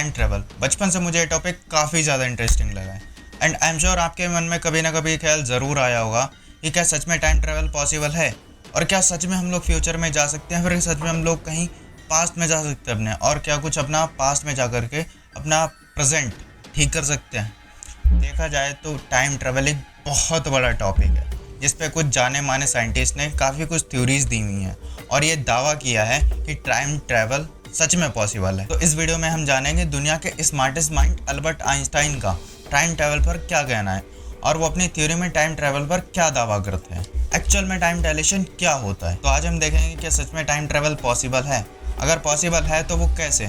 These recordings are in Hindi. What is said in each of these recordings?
Time travel. बचपन से मुझे ये टॉपिक काफ़ी ज़्यादा इंटरेस्टिंग लगा है एंड आई एम श्योर आपके मन में कभी ना कभी ख्याल ज़रूर आया होगा कि क्या सच में टाइम ट्रैवल पॉसिबल है, और क्या सच में हम लोग फ्यूचर में जा सकते हैं, फिर सच में हम लोग कहीं पास्ट में जा सकते हैं अपने, और क्या कुछ अपना पास्ट में जा कर के अपना प्रेजेंट ठीक कर सकते हैं। देखा जाए तो टाइम ट्रैवल एक बहुत बड़ा टॉपिक है जिस पे कुछ जाने माने साइंटिस्ट ने काफ़ी कुछ थ्योरीज दी हुई हैं और ये दावा किया है कि टाइम ट्रैवल सच में पॉसिबल है। तो इस वीडियो में हम जानेंगे दुनिया के स्मार्टेस्ट माइंड अल्बर्ट आइंस्टाइन का टाइम ट्रैवल पर क्या कहना है और वो अपनी थ्योरी में टाइम ट्रैवल पर क्या दावा करते हैं। एक्चुअल में टाइम डायलेशन क्या होता है, तो आज हम देखेंगे कि सच में टाइम ट्रैवल पॉसिबल है, अगर पॉसिबल है तो वो कैसे।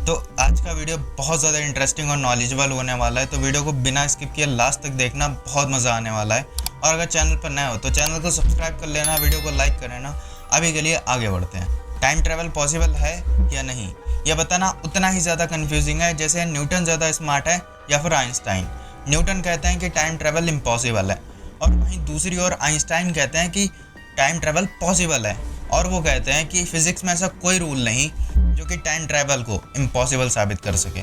तो आज का वीडियो बहुत ज़्यादा इंटरेस्टिंग और नॉलेजेबल होने वाला है, तो वीडियो को बिना स्किप किए लास्ट तक देखना, बहुत मज़ा आने वाला है। और अगर चैनल पर नए हो तो चैनल को सब्सक्राइब कर लेना, वीडियो को लाइक कर लेना। अभी के लिए आगे बढ़ते हैं। टाइम ट्रैवल पॉसिबल है या नहीं, यह बताना उतना ही ज़्यादा कन्फ्यूजिंग है जैसे न्यूटन ज़्यादा स्मार्ट है या फिर आइंस्टाइन। न्यूटन कहते हैं कि टाइम ट्रैवल इम्पॉसिबल है, और वहीं दूसरी ओर आइंस्टाइन कहते हैं कि टाइम ट्रैवल पॉसिबल है, और वो कहते हैं कि फिज़िक्स में ऐसा कोई रूल नहीं जो कि टाइम ट्रैवल को इम्पॉसिबल साबित कर सके।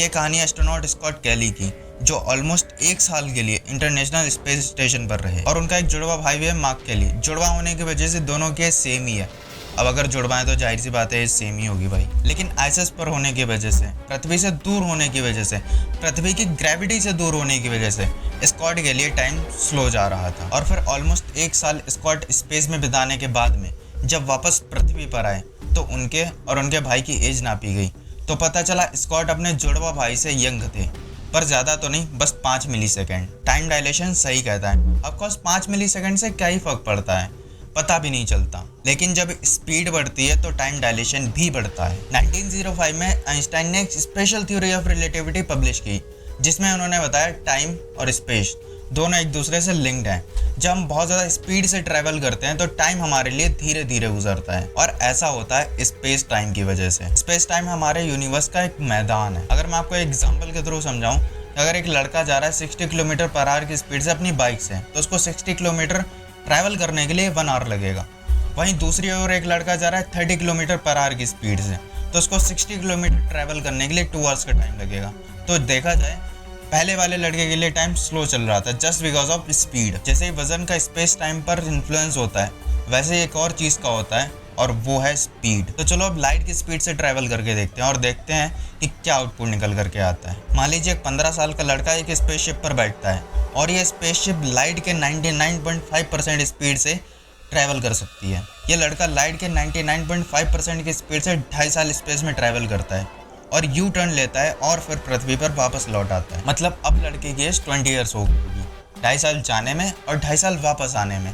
ये कहानी एस्ट्रोनॉट स्कॉट कैली की, जो ऑलमोस्ट 1 साल के लिए इंटरनेशनल स्पेस स्टेशन पर रहे, और उनका एक जुड़वा भाई भी है मार्क कैली। जुड़वा होने की वजह से दोनों के सेम ही है। अब अगर जुड़वा है तो जाहिर सी बात है सेम ही होगी भाई। लेकिन आईएसएस पर होने की वजह से, पृथ्वी से दूर होने की वजह से, पृथ्वी की ग्रेविटी से दूर होने की वजह से स्कॉट के लिए टाइम स्लो जा रहा था। और फिर ऑलमोस्ट 1 साल स्कॉट स्पेस में बिताने के बाद में जब वापस पृथ्वी पर आए तो उनके और उनके भाई की एज नापी गई, तो पता चला स्कॉट अपने जुड़वा भाई से यंग थे, पर ज़्यादा तो नहीं, बस 5 मिली सेकेंड। टाइम डायलेशन सही कहता है। ऑफकोर्स 5 मिली सेकेंड से क्या ही फर्क पड़ता है, पता भी नहीं चलता, लेकिन जब स्पीड बढ़ती है तो टाइम डायलेशन भी बढ़ता है। 1905 में आइंस्टाइन ने एक special theory of relativity publish की, जिसमें उन्होंने बताया टाइम और स्पेस दोनों एक दूसरे से लिंक्ड हैं। जब हम बहुत ज़्यादा स्पीड से ट्रैवल करते हैं तो टाइम हमारे लिए धीरे धीरे गुजरता है, और ऐसा होता है स्पेस टाइम की वजह से। स्पेस टाइम हमारे यूनिवर्स का एक मैदान है। अगर मैं आपको एग्जांपल के थ्रू समझाऊं, अगर एक लड़का जा रहा है 60 किलोमीटर पर आवर की स्पीड से अपनी बाइक से, तो उसको 60 किलोमीटर ट्रैवल करने के लिए 1 आवर लगेगा। वहीं दूसरी ओर एक लड़का जा रहा है 30 किलोमीटर पर आवर की स्पीड से, तो उसको 60 किलोमीटर ट्रैवल करने के लिए 2 आवर्स का टाइम लगेगा। तो देखा जाए पहले वाले लड़के के लिए टाइम स्लो चल रहा था जस्ट बिकॉज ऑफ स्पीड। जैसे ही वजन का स्पेस टाइम पर इन्फ्लुएंस होता है, वैसे ही एक और चीज़ का होता है, और वो है स्पीड। तो चलो अब लाइट की स्पीड से ट्रैवल करके देखते हैं और देखते हैं कि क्या आउटपुट निकल करके आता है। मान लीजिए एक 15 साल का लड़का एक स्पेसशिप पर बैठता है, और ये स्पेसशिप लाइट के 99.5% स्पीड से ट्रैवल कर सकती है। ये लड़का लाइट के 99.5% की स्पीड से 2.5 साल स्पेस में ट्रैवल करता है और यू टर्न लेता है और फिर पृथ्वी पर वापस लौट आता है। मतलब अब लड़के की एज 20 ईयर्स हो गई होगी, 2.5 साल जाने में और 2.5 साल वापस आने में।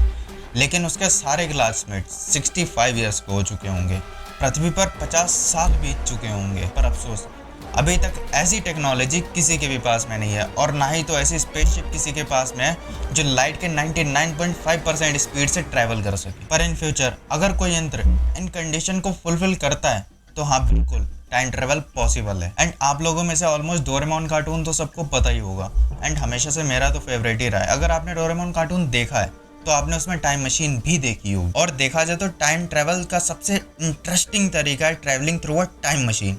लेकिन उसके सारे क्लासमेट्स 65 ईयर्स के हो चुके होंगे, पृथ्वी पर 50 साल बीत चुके होंगे। पर अफसोस अभी तक ऐसी टेक्नोलॉजी किसी के भी पास में नहीं है, और ना ही तो ऐसी स्पेसशिप किसी के पास में है जो लाइट के 99.5% स्पीड से ट्रैवल कर सके। पर इन फ्यूचर अगर कोई यंत्र इन कंडीशन को फुलफिल करता है तो हाँ, बिल्कुल टाइम ट्रैवल पॉसिबल है। एंड आप लोगों में से ऑलमोस्ट डोरेमोन कार्टून तो सबको पता ही होगा, एंड हमेशा से मेरा तो फेवरेट ही रहा है। अगर आपने डोरेमोन कार्टून देखा है तो आपने उसमें टाइम मशीन भी देखी होगी। और देखा जाए तो टाइम ट्रैवल का सबसे इंटरेस्टिंग तरीका है travelling through a time machine.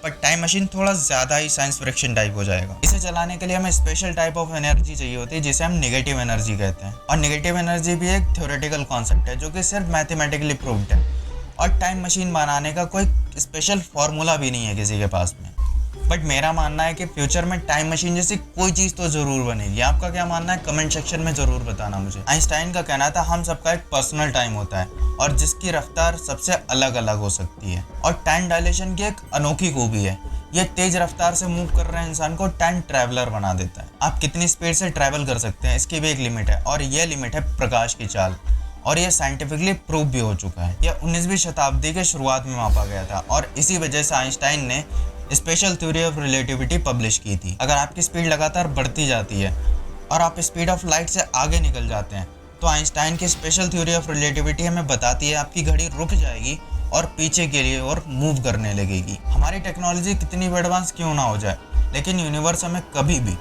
पर टाइम मशीन थोड़ा ज़्यादा ही साइंस फिक्शन टाइप हो जाएगा। इसे चलाने के लिए हमें स्पेशल टाइप ऑफ एनर्जी चाहिए होती है, जिसे हम नेगेटिव एनर्जी कहते हैं। और नेगेटिव एनर्जी भी एक थ्योरेटिकल कॉन्सेप्ट है जो कि सिर्फ मैथमेटिकली प्रूव्ड है, और टाइम मशीन बनाने का कोई स्पेशल फार्मूला भी नहीं है किसी के पास में। बट मेरा मानना है कि फ्यूचर में टाइम मशीन जैसी कोई चीज़ तो ज़रूर बनेगी। आपका क्या मानना है कमेंट सेक्शन में ज़रूर बताना मुझे। आइंस्टाइन का कहना था हम सबका एक पर्सनल टाइम होता है, और जिसकी रफ्तार सबसे अलग अलग हो सकती है। और टाइम डायलेशन की एक अनोखी खूबी है, यह तेज़ रफ्तार से मूव कर रहे इंसान को टाइम ट्रैवलर बना देता है। आप कितनी स्पीड से ट्रैवल कर सकते हैं इसकी भी एक लिमिट है, और यह लिमिट है प्रकाश की चाल, और यह साइंटिफिकली प्रूव भी हो चुका है। यह 19वीं शताब्दी के शुरुआत में मापा गया था, और इसी वजह से आइंस्टाइन ने special theory of relativity publish की थी। अगर आपकी स्पीड लगातार बढ़ती जाती है और आप स्पीड ऑफ लाइट से आगे निकल जाते हैं, तो आइंस्टाइन की स्पेशल थ्योरी ऑफ रिलेटिविटी हमें बताती है आपकी घड़ी रुक जाएगी और पीछे के लिए और मूव करने लगेगी। हमारी टेक्नोलॉजी कितनी भी एडवांस क्यों ना हो जाए, लेकिन यूनिवर्स हमें कभी भी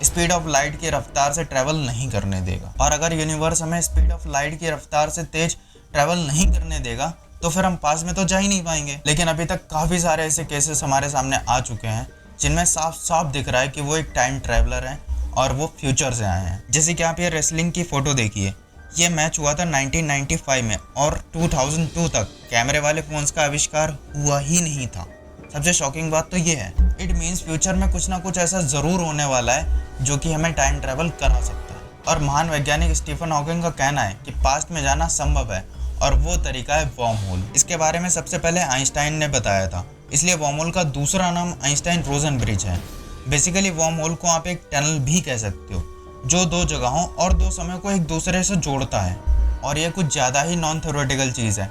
स्पीड ऑफ लाइट की रफ्तार से ट्रैवल नहीं करने देगा। और अगर यूनिवर्स हमें स्पीड ऑफ लाइट की रफ्तार से तेज ट्रैवल नहीं करने देगा, तो फिर हम पास्ट में तो जा ही नहीं पाएंगे। लेकिन अभी तक काफ़ी सारे ऐसे केसेस हमारे सामने आ चुके हैं जिनमें साफ साफ दिख रहा है कि वो एक टाइम ट्रैवलर है और वो फ्यूचर से आए हैं। जैसे कि आप ये रेसलिंग की फ़ोटो देखिए, ये मैच हुआ था 1995 में और 2002 तक कैमरे वाले फ़ोन्स का आविष्कार हुआ ही नहीं था। सबसे शॉकिंग बात तो ये है। इट मीन्स फ्यूचर में कुछ ना कुछ ऐसा ज़रूर होने वाला है जो कि हमें टाइम ट्रैवल करा सकता है। और महान वैज्ञानिक स्टीफन हॉकिंग का कहना है कि पास्ट में जाना संभव है और वो तरीका है वर्म होल। इसके बारे में सबसे पहले आइंस्टाइन ने बताया था, इसलिए वर्म होल का दूसरा नाम आइंस्टाइन रोजन ब्रिज है। बेसिकली वर्म होल को आप एक टनल भी कह सकते हो जो दो जगहों और दो समय को एक दूसरे से जोड़ता है। और ये कुछ ज़्यादा ही नॉन थ्योरेटिकल चीज़ है।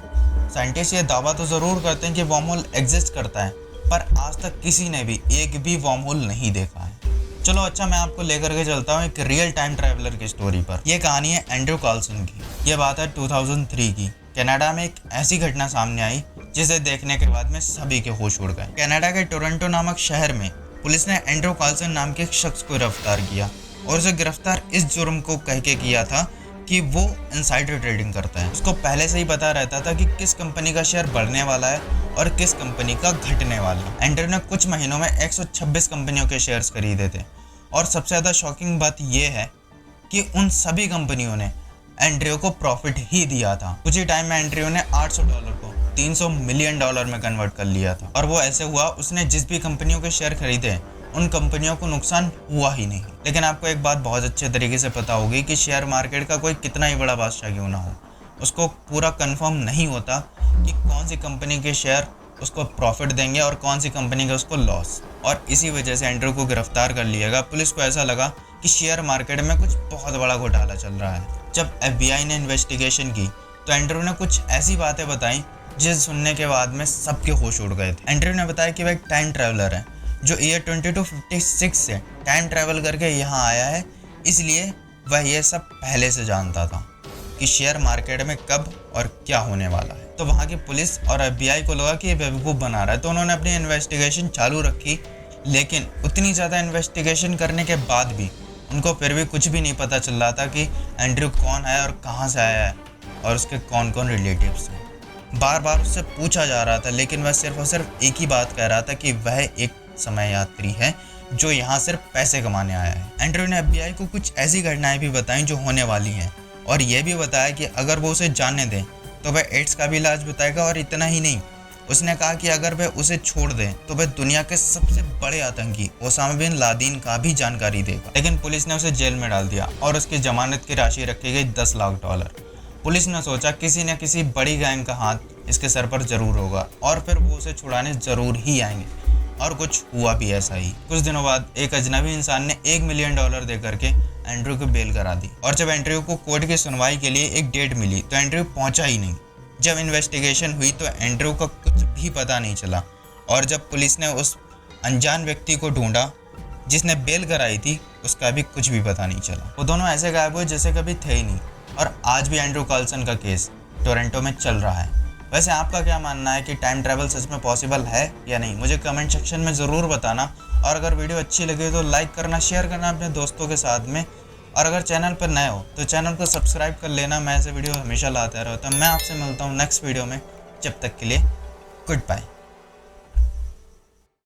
साइंटिस्ट ये दावा तो ज़रूर करते हैं कि वर्म होल एग्जिस्ट करता है, पर आज तक किसी ने भी एक भी वर्म होल नहीं देखा है। चलो अच्छा, मैं आपको लेकर के चलता हूँ एक रियल टाइम ट्रैवलर की स्टोरी पर। यह कहानी है एंड्रयू कार्लसन की। यह बात है 2003 की। कनाडा में एक ऐसी घटना सामने आई जिसे देखने के बाद में सभी के होश उड़ गए। कनाडा के टोरंटो नामक शहर में पुलिस ने एंड्रयू कार्लसन नाम के एक शख्स को गिरफ्तार किया और उसे गिरफ्तार इस जुर्म को कह के किया था कि वो इनसाइडर ट्रेडिंग करता है। उसको पहले से ही पता रहता था कि किस कंपनी का शेयर बढ़ने वाला है और किस कंपनी का घटने वाला है। एंड्रयू ने कुछ महीनों में 126 कंपनियों के शेयर्स खरीदे थे और सबसे ज़्यादा शॉकिंग बात यह है कि उन सभी कंपनियों ने एंड्रयू को प्रॉफिट ही दिया था। कुछ ही टाइम में एंड्रयू ने $800 को $300 मिलियन में कन्वर्ट कर लिया था। और वो ऐसे हुआ, उसने जिस भी कंपनियों के शेयर खरीदे उन कंपनियों को नुकसान हुआ ही नहीं। लेकिन आपको एक बात बहुत अच्छे तरीके से पता होगी कि शेयर मार्केट का कोई कितना ही बड़ा बादशाह क्यों ना हो, उसको पूरा कंफर्म नहीं होता कि कौन सी कंपनी के शेयर उसको प्रॉफिट देंगे और कौन सी कंपनी का उसको लॉस। और इसी वजह से एंड्रयू को गिरफ्तार कर लिया गया। पुलिस को ऐसा लगा कि शेयर मार्केट में कुछ बहुत बड़ा घोटाला चल रहा है। जब FBI ने इन्वेस्टिगेशन की तो एंड्रयू ने कुछ ऐसी बातें बताई जिसे सुनने के बाद में सबके होश उड़ गए थे। एंड्रयू ने बताया कि वह एक टाइम ट्रैवलर है जो ईयर 2256 से टाइम ट्रैवल करके यहाँ आया है, इसलिए वह ये सब पहले से जानता था कि शेयर मार्केट में कब और क्या होने वाला है। तो वहाँ की पुलिस और FBI को लगा कि ये बेवकूफ़ बना रहा है, तो उन्होंने अपनी इन्वेस्टिगेशन चालू रखी। लेकिन उतनी ज़्यादा इन्वेस्टिगेशन करने के बाद भी उनको फिर भी कुछ भी नहीं पता चल रहा था कि एंड्रयू कौन है और कहाँ से आया है और उसके कौन कौन रिलेटिव्स हैं। बार बार उससे पूछा जा रहा था, लेकिन वह सिर्फ और सिर्फ एक ही बात कह रहा था कि वह एक समय यात्री है जो यहाँ सिर्फ पैसे कमाने आया है। एंड्रयू ने FBI को कुछ ऐसी घटनाएं भी बताई जो होने वाली हैं और यह भी बताया कि अगर वो उसे जानने दें तो वह एड्स का भी इलाज बताएगा। और इतना ही नहीं, उसने कहा कि अगर वह उसे छोड़ दें तो वह दुनिया के सबसे बड़े आतंकी ओसामा बिन लादेन का भी जानकारी देगा। लेकिन पुलिस ने उसे जेल में डाल दिया और उसकी जमानत की राशि रखी गई $10 लाख। पुलिस ने सोचा किसी न किसी बड़ी गैंग का हाथ इसके सर पर जरूर होगा और फिर वो उसे छुड़ाने जरूर ही आएंगे। और कुछ हुआ भी ऐसा ही। कुछ दिनों बाद एक अजनबी इंसान ने $1 मिलियन दे करके एंड्रयू को बेल करा दी। और जब एंड्रयू को कोर्ट की सुनवाई के लिए एक डेट मिली तो एंड्रयू पहुंचा ही नहीं। जब इन्वेस्टिगेशन हुई तो एंड्रयू का कुछ भी पता नहीं चला। और जब पुलिस ने उस अनजान व्यक्ति को ढूंढा जिसने बेल कराई थी, उसका भी कुछ भी पता नहीं चला। वो दोनों ऐसे गायब हुए जैसे कभी थे ही नहीं। और आज भी एंड्रयू कार्लसन का केस टोरंटो में चल रहा है। वैसे आपका क्या मानना है कि टाइम ट्रैवल सच में पॉसिबल है या नहीं? मुझे कमेंट सेक्शन में ज़रूर बताना। और अगर वीडियो अच्छी लगे तो लाइक करना, शेयर करना अपने दोस्तों के साथ में। और अगर चैनल पर नए हो तो चैनल को सब्सक्राइब कर लेना। मैं ऐसे वीडियो हमेशा लाता रहता हूँ। मैं आपसे मिलता हूँ नेक्स्ट वीडियो में। जब तक के लिए गुड बाय।